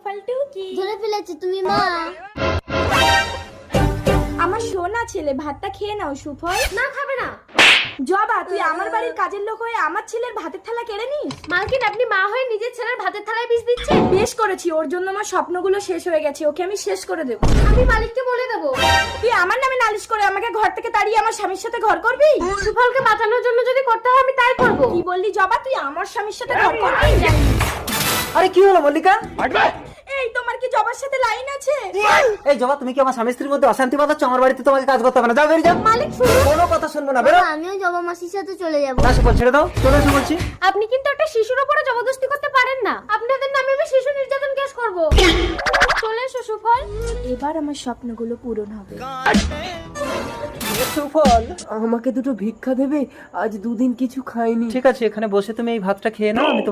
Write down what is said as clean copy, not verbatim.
ফালতু কি ধরে ফেলেছে তুমি মা। আমার সোনা ছেলে, ভাতটা খেয়ে নাও সুফল। না খাবে না। জবা, তুই আমার বাড়ির কাজের লোক হয়ে আমার ছেলের ভাতের থালা কেড়ে নিস? মালকিন, আপনি মা হয়ে নিজের ছেলের ভাতের থালায় বিষ দিচ্ছেন। বেশ করেছি, ওর জন্য আমার স্বপ্নগুলো শেষ হয়ে গেছে, ওকে আমি শেষ করে দেবো। আমি মালিককে বলে দেবো। তুই আমার নামে নালিশ করে আমাকে ঘর থেকে তাড়িয়ে আমার স্বামীর সাথে ঘর করবি? সুফলকে বাঁচানোর জন্য যদি করতে হয় আমি তাই করব। কি বললি জবা, তুই আমার স্বামীর সাথে ঘর করবি? আরে কি হলো মল্লিকা? এই তোমার কি জবার সাথে লাইন আছে? এই জবা, তুমি কি আমার স্বামী স্ত্রীর মধ্যে অশান্তি বাঁধাচ্ছ? আমার বাড়িতে তোমাকে কাজ করতে হবে না, যাও বেরিয়ে যাও। মালিক শুনুন। কোনো কথা শুনবো না, বেরো। আমিও জবা মাসির সাথে চলে যাব। না সুফল, ছেড়ে দাও, চলে এসো বলছি। আপনি কিন্তু একটা শিশুর উপরে জবরদস্তি করতে পারেন না। আপনাদের নামে আমি শিশু নির্যাতন কেস করব। চলে এসো সুফল। এবার আমার স্বপ্নগুলো পূরণ হবে। সুফল, আমাকে দুটো ভিক্ষা দেবে? আজ দুদিন কিছু খাইনি। ঠিক আছে, এখানে বসে তুমি এই ভাতটা খেয়ে নাও, আমি